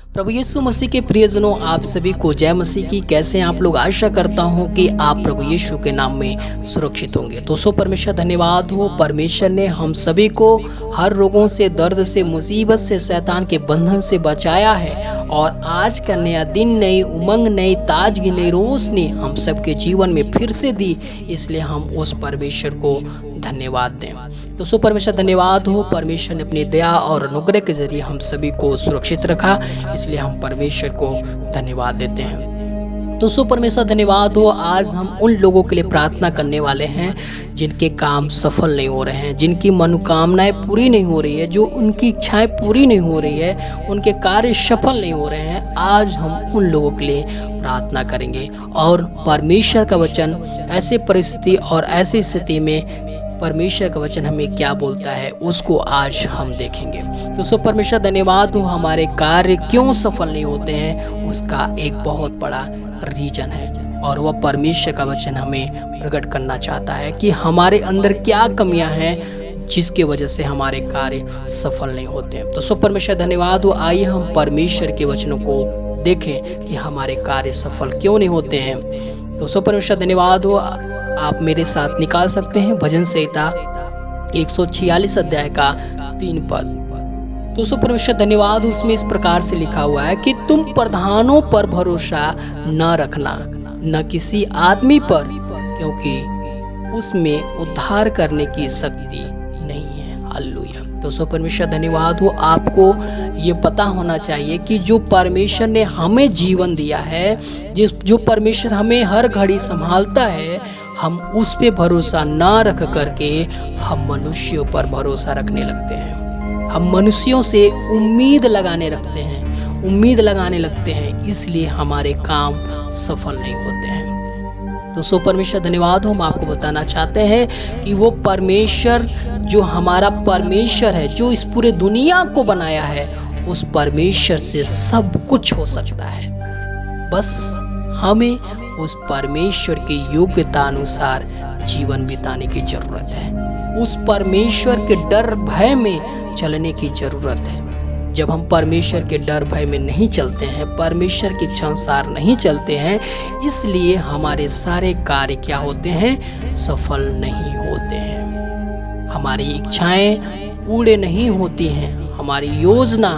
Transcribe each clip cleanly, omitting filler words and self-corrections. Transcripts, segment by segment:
प्रभु यीशु मसीह के प्रियजनों, आप सभी को जय मसीह की। कैसे हैं आप लोग? आशा करता हूं कि आप प्रभु यीशु के नाम में सुरक्षित होंगे। दोस्तों, परमेश्वर धन्यवाद हो, परमेश्वर ने हम सभी को हर रोगों से, दर्द से, मुसीबत से, शैतान के बंधन से बचाया है। और आज का नया दिन, नई उमंग, नई ताजगी, नई रोशनी हम सबके जीवन में फिर से दी, इसलिए हम उस परमेश्वर को धन्यवाद दें। दोस्तों, परमेश्वर धन्यवाद हो, परमेश्वर ने अपनी दया और अनुग्रह के जरिए हम सभी को सुरक्षित रखा, इसलिए हम परमेश्वर को धन्यवाद देते हैं। दोस्तों, परमेश्वर धन्यवाद हो। आज हम उन लोगों के लिए प्रार्थना करने वाले हैं जिनके काम सफल नहीं हो रहे हैं, जिनकी मनोकामनाएं पूरी नहीं हो रही है, जो उनकी इच्छाएं पूरी नहीं हो रही है, उनके कार्य सफल नहीं हो रहे हैं। आज हम उन लोगों के लिए प्रार्थना करेंगे और परमेश्वर का वचन ऐसे परिस्थिति और ऐसी स्थिति में परमेश्वर का वचन हमें क्या बोलता है उसको आज हम देखेंगे। दोस्तों, परमेश्वर धन्यवाद हो। हमारे कार्य क्यों सफल नहीं होते हैं उसका एक बहुत बड़ा रीजन है, और वह परमेश्वर का वचन हमें प्रकट करना चाहता है कि हमारे अंदर क्या कमियां हैं जिसके वजह से हमारे कार्य सफल नहीं होते हैं। दोस्तों, परमेश्वर धन्यवाद हो। आइए हम परमेश्वर के वचनों को देखें कि हमारे कार्य सफल क्यों नहीं होते हैं। दोस्तों, परमेश्वर धन्यवाद हो। आप मेरे साथ निकाल सकते हैं भजन संहिता 146 अध्याय का 3 पद। दोस्तों, परमेश्वर धन्यवाद, उसमें इस प्रकार से लिखा हुआ है कि तुम प्रधानों पर भरोसा न रखना, न किसी आदमी पर, क्योंकि उसमें उद्धार करने की शक्ति नहीं है। हालेलुया। दोस्तों, परमेश्वर धन्यवाद हो। आपको ये पता होना चाहिए कि जो परमेश्वर ने हमें जीवन दिया है, जो परमेश्वर हमें हर घड़ी संभालता है, हम उस पे भरोसा ना रख करके हम मनुष्यों पर भरोसा रखने लगते हैं। हम मनुष्यों से उम्मीद लगाने लगते हैं, इसलिए हमारे काम सफल नहीं होते हैं। दोस्तों, परमेश्वर धन्यवाद हो। हम आपको बताना चाहते हैं कि वो परमेश्वर जो हमारा परमेश्वर है, जो इस पूरे दुनिया को बनाया है, उस परमेश्वर से सब कुछ हो सकता है। बस हमें उस परमेश्वर की योग्यता अनुसार जीवन बिताने की जरूरत है। उस परमेश्वर के डर भय में चलने की जरूरत है। जब हम परमेश्वर के डर भय में नहीं चलते हैं, परमेश्वर के इच्छा अनुसार नहीं चलते हैं, इसलिए हमारे सारे कार्य क्या होते हैं? सफल नहीं होते हैं। हमारी इच्छाएं पूरे नहीं होती हैं, हमारी योजना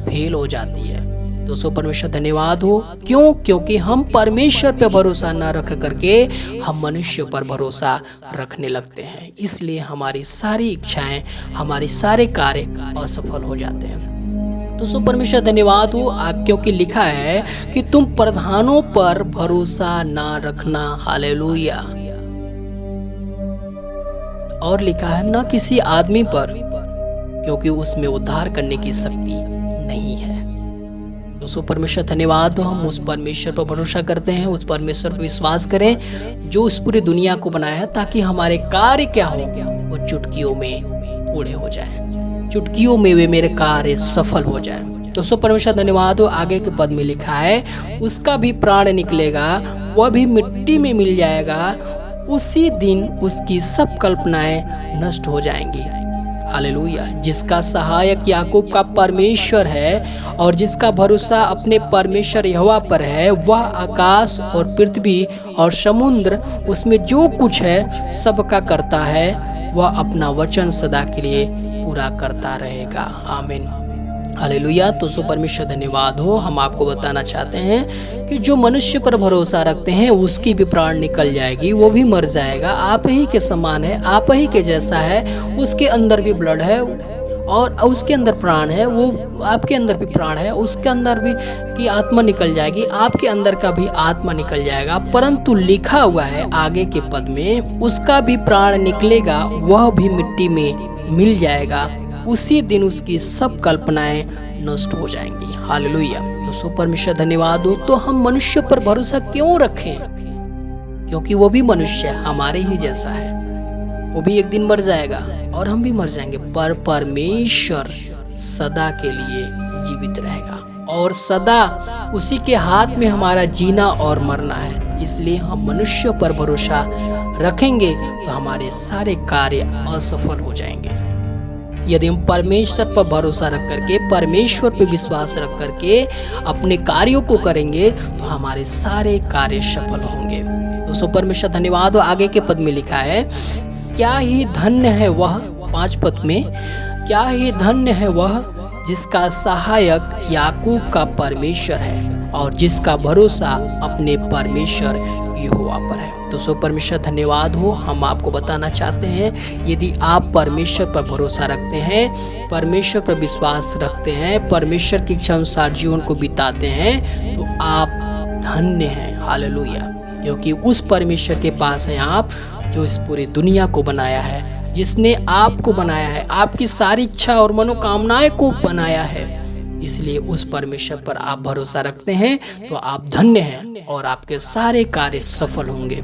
फेल हो जाती है। दोस्तों, परमेश्वर धन्यवाद हो। क्यों? क्योंकि हम परमेश्वर पर भरोसा ना रख करके हम मनुष्य पर भरोसा रखने लगते हैं, इसलिए हमारी सारी इच्छाएं, हमारे सारे कार्य असफल हो जाते हैं। दोस्तों, परमेश्वर धन्यवाद हो। क्योंकि लिखा है कि तुम प्रधानों पर भरोसा ना रखना। हालेलुया। और लिखा है ना किसी आदमी पर, क्योंकि उसमें उद्धार करने की शक्ति नहीं है। दोस्तों, परमेश्वर धन्यवाद हो। हम उस परमेश्वर पर भरोसा करते हैं, उस परमेश्वर पर विश्वास करें जो इस पूरी दुनिया को बनाया है, ताकि हमारे कार्य क्या हो, वो चुटकियों में पूरे हो जाए, चुटकियों में वे मेरे कार्य सफल हो जाए। दोस्तों, परमेश्वर धन्यवाद हो। आगे के पद में लिखा है, उसका भी प्राण निकलेगा, वह भी मिट्टी में मिल जाएगा, उसी दिन उसकी सब कल्पनाएं नष्ट हो जाएंगी। हालेलुया। जिसका सहायक याकूब का परमेश्वर है और जिसका भरोसा अपने परमेश्वर यहोवा पर है, वह आकाश और पृथ्वी और समुद्र उसमें जो कुछ है सबका करता है, वह अपना वचन सदा के लिए पूरा करता रहेगा। आमीन। हालेलुया। तो परमेश्वर धन्यवाद हो। हम आपको बताना चाहते हैं कि जो मनुष्य पर भरोसा रखते हैं उसकी भी प्राण निकल जाएगी, वो भी मर जाएगा। आप ही के समान है, आप ही के जैसा है, उसके अंदर भी ब्लड है और उसके अंदर प्राण है, वो आपके अंदर भी प्राण है, उसके अंदर भी की आत्मा निकल जाएगी, आपके अंदर का भी आत्मा निकल जाएगा। परंतु लिखा हुआ है आगे के पद में, उसका भी प्राण निकलेगा, वह भी मिट्टी में मिल जाएगा, उसी दिन उसकी सब कल्पनाएं नष्ट हो जाएंगी। हालेलुया। दोस्तों, परमेश्वर धन्यवाद हो। तो हम मनुष्य पर भरोसा क्यों रखें? क्योंकि वो भी मनुष्य हमारे ही जैसा है, वो भी एक दिन मर जाएगा और हम भी मर जाएंगे, पर परमेश्वर सदा के लिए जीवित रहेगा और सदा उसी के हाथ में हमारा जीना और मरना है। इसलिए हम मनुष्य पर भरोसा रखेंगे तो हमारे सारे कार्य असफल हो जाएंगे। यदि हम परमेश्वर पर भरोसा रख करके, परमेश्वर पर विश्वास रख करके अपने कार्यों को करेंगे तो हमारे सारे कार्य सफल होंगे। दोस्तों परमेश्वर धन्यवाद हो। आगे के पद में लिखा है, क्या ही धन्य है वह, 5 पद में, क्या ही धन्य है वह जिसका सहायक याकूब का परमेश्वर है और जिसका भरोसा अपने परमेश्वर यहोवा पर है। दोस्तों परमेश्वर धन्यवाद हो। हम आपको बताना चाहते हैं, यदि आप परमेश्वर पर भरोसा रखते हैं, परमेश्वर पर विश्वास रखते हैं, परमेश्वर की इच्छा अनुसार जीवन को बिताते हैं तो आप धन्य हैं। हालेलुया। क्योंकि उस परमेश्वर के पास हैं आप जो इस पूरी दुनिया को बनाया है, जिसने आपको बनाया है, आपकी सारी इच्छा और मनोकामनाएं को बनाया है। इसलिए उस परमेश्वर पर आप भरोसा रखते हैं तो आप धन्य हैं और आपके सारे कार्य सफल होंगे।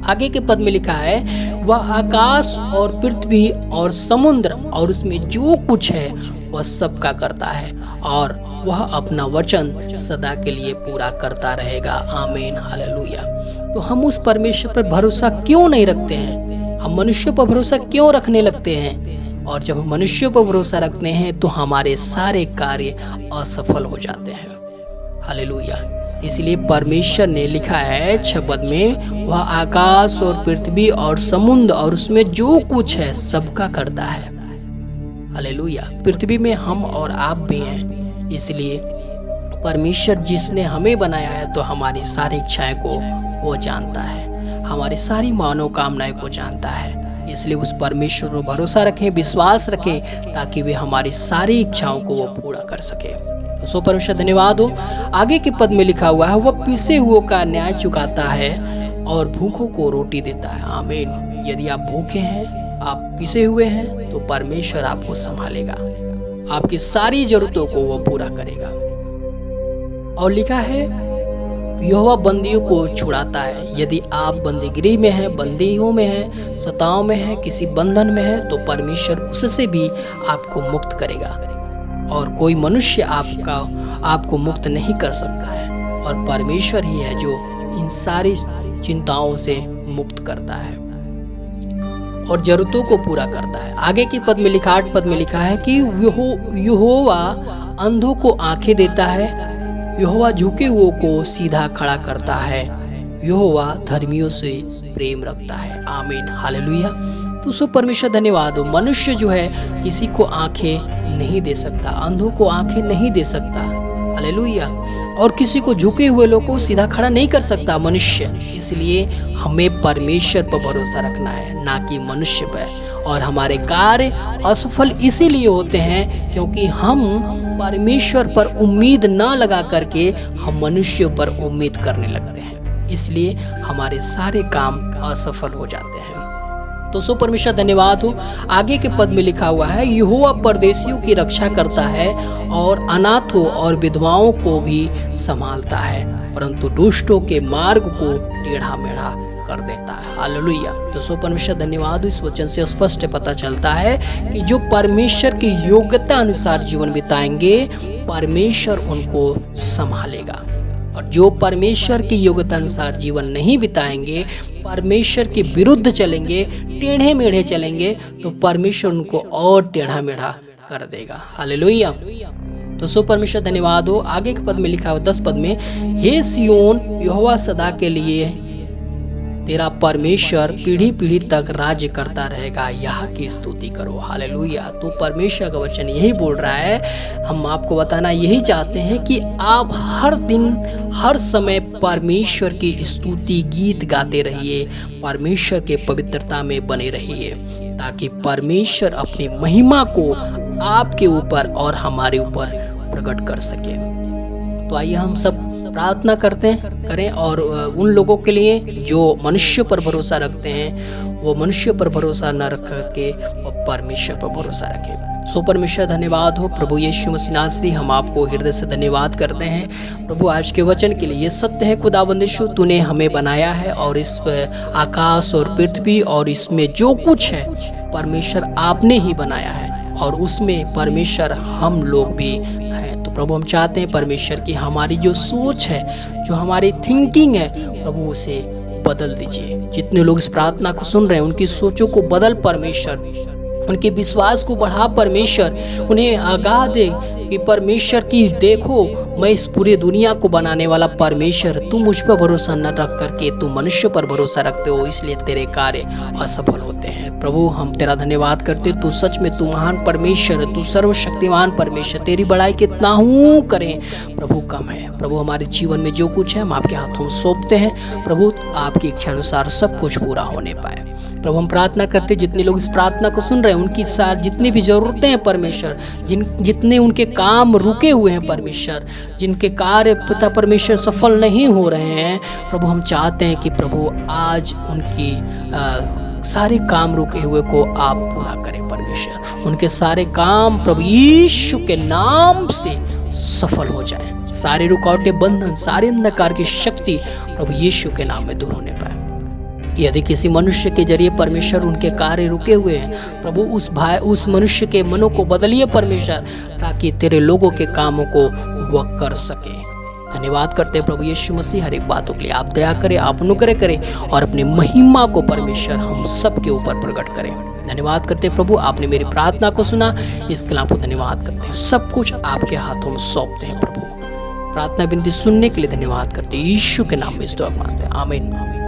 आगे के पद में लिखा है, वह आकाश और पृथ्वी और समुद्र और उसमें जो कुछ है वह सबका करता है और वह अपना वचन सदा के लिए पूरा करता रहेगा। आमीन। हालेलुया। तो हम उस परमेश्वर पर भरोसा क्यों नहीं रखते हैं? हम मनुष्य पर भरोसा क्यों रखने लगते हैं? और जब हम मनुष्यों पर भरोसा रखते हैं तो हमारे सारे कार्य असफल हो जाते हैं। हालेलुया। इसलिए परमेश्वर ने लिखा है 6 पद में, वह आकाश और पृथ्वी और समुद्र और उसमें जो कुछ है सबका करता है। हालेलुया। पृथ्वी में हम और आप भी हैं। इसलिए परमेश्वर जिसने हमें बनाया है तो हमारी सारी इच्छाएं को वो जानता है, हमारी सारी मनोकामनाएं को जानता है। इसलिए उस परमेश्वर पर भरोसा रखें, विश्वास रखें ताकि वे हमारी सारी इच्छाओं को वो पूरा कर सके। तो सो परमेश्वर धन्यवाद हो। आगे के पद में लिखा हुआ है, वह पिसे हुओं का न्याय चुकाता है और भूखों को रोटी देता है। आमीन। यदि आप भूखे हैं, आप पिसे हुए हैं तो परमेश्वर आपको संभालेगा, आपकी सारी जरूरतों को वो पूरा करेगा। और लिखा है, यहोवा बंदियों को छुड़ाता है। यदि आप बंदीगिरी में हैं, बंदियों में हैं, सताव में हैं, किसी बंधन में हैं तो परमेश्वर उससे भी आपको मुक्त करेगा और कोई मनुष्य आपको मुक्त नहीं कर सकता है। और परमेश्वर ही है जो इन सारी चिंताओं से मुक्त करता है और जरूरतों को पूरा करता है। आगे की पद में लिखा 8 पद में लिखा है कि यहोवा अंधों को आंखें देता है, यहोवा झुके हुओं को सीधा खड़ा करता है, यहोवा धर्मियों से प्रेम रखता है। आमीन। हालेलुया। तो सो परमेश्वर धन्यवाद हो। मनुष्य जो है किसी को आंखें नहीं दे सकता, अंधों को आंखें नहीं दे सकता। हालेलुया। और किसी को झुके हुए लोगों को सीधा खड़ा नहीं कर सकता मनुष्य। इसलिए हमें परमेश्वर पर भरोसा रखना है, ना कि मनुष्य पर। और हमारे कार्य असफल इसीलिए होते हैं क्योंकि हम परमेश्वर पर उम्मीद ना लगा करके हम मनुष्यों पर उम्मीद करने लगते हैं। इसलिए हमारे सारे काम असफल हो जाते हैं। तो सो परमेश्वर धन्यवाद हो। आगे के पद में लिखा हुआ है, यहोवा परदेशियों की रक्षा करता है और अनाथों और विधवाओं को भी संभालता है, परंतु दुष्टों के मार्ग को टेढ़ा मेढ़ा कर देता है। हालेलुया। तो सो परमेश्वर धन्यवाद। इस वचन से स्पष्ट पता चलता है कि जो परमेश्वर की योग्यता अनुसार जीवन बिताएंगे परमेश्वर उनको संभालेगा, और जो परमेश्वर की योग्यता अनुसार जीवन नहीं बिताएंगे, परमेश्वर के विरुद्ध चलेंगे, टेढ़े मेढ़े चलेंगे तो परमेश्वर उनको और टेढ़ा मेढ़ा कर देगा। हालेलुया। तो सो परमेश्वर धन्यवाद हो। आगे के पद में लिखा हुआ 10 पद में, हे सियोन यहोवा सदा के लिए तेरा परमेश्वर पीढ़ी पीढ़ी तक राज्य करता रहेगा, यहाँ की स्तुति करो। हालेलुया। तो परमेश्वर का वचन यही बोल रहा है। हम आपको बताना यही चाहते हैं कि आप हर दिन हर समय परमेश्वर की स्तुति गीत गाते रहिए, परमेश्वर के पवित्रता में बने रहिए, ताकि परमेश्वर अपनी महिमा को आपके ऊपर और हमारे ऊपर प्रकट कर सके। तो आइए हम सब प्रार्थना करें और उन लोगों के लिए जो मनुष्य पर भरोसा रखते हैं वो मनुष्य पर भरोसा न रख करके वो परमेश्वर पर भरोसा रखें। सो परमेश्वर धन्यवाद हो। प्रभु यीशु मसीह नासरी, हम आपको हृदय से धन्यवाद करते हैं प्रभु आज के वचन के लिए। ये सत्य है खुदावंद यीशु, तूने हमें बनाया है और इस आकाश और पृथ्वी और इसमें जो कुछ है परमेश्वर आपने ही बनाया है और उसमें परमेश्वर हम लोग भी हैं। तो प्रभु हम चाहते हैं परमेश्वर की हमारी जो सोच है, जो हमारी थिंकिंग है, प्रभु उसे बदल दीजिए। जितने लोग इस प्रार्थना को सुन रहे हैं उनकी सोचों को बदल परमेश्वर उनके विश्वास को बढ़ा परमेश्वर, उन्हें आगाह दे कि परमेश्वर की देखो, मैं इस पूरी दुनिया को बनाने वाला परमेश्वर, तू मुझ पर भरोसा न रख करके तू मनुष्य पर भरोसा रखते हो, इसलिए तेरे कार्य असफल होते हैं। प्रभु हम तेरा धन्यवाद करते, तू सच में तू महान परमेश्वर, तू सर्वशक्तिमान परमेश्वर, तेरी बड़ाई कितना हूँ करें प्रभु कम है। प्रभु हमारे जीवन में जो कुछ है हम आपके हाथों में सौंपते हैं प्रभु, आपकी इच्छा अनुसार सब कुछ पूरा होने पाए। प्रभु हम प्रार्थना करते, जितने लोग इस प्रार्थना को सुन रहे हैं उनकी सारी जितनी भी जरूरतें हैं परमेश्वर, जितने उनके काम रुके हुए हैं परमेश्वर, जिनके कार्य पिता परमेश्वर सफल नहीं हो रहे हैं प्रभु, हम चाहते हैं कि प्रभु आज उनकी सारे काम रुके हुए को आप पूरा करें परमेश्वर, उनके सारे काम प्रभु यीशु के नाम से सफल हो जाएं, सारे रुकावटें, बंधन, सारे अंधकार की शक्ति प्रभु यीशु के नाम में दूर होने पाए। यदि किसी मनुष्य के जरिए परमेश्वर उनके कार्य रुके हुए हैं प्रभु, उस मनुष्य के मनों को बदलिए परमेश्वर, ताकि तेरे लोगों के कामों को वह कर सके। धन्यवाद करते हैं प्रभु यीशु मसीह, हर एक बातों के लिए आप दया करें, आप अनुग्रह करें और अपनी महिमा को परमेश्वर हम सबके ऊपर प्रकट करें। धन्यवाद करते हैं प्रभु, आपने मेरी प्रार्थना को सुना, इसके लिए आपको धन्यवाद करते हैं। सब कुछ आपके हाथों में सौंपते हैं प्रभु। प्रार्थना विनती सुनने के लिए धन्यवाद करते हैं, यीशु के नाम में इस दुआ मांगते हैं, आमीन।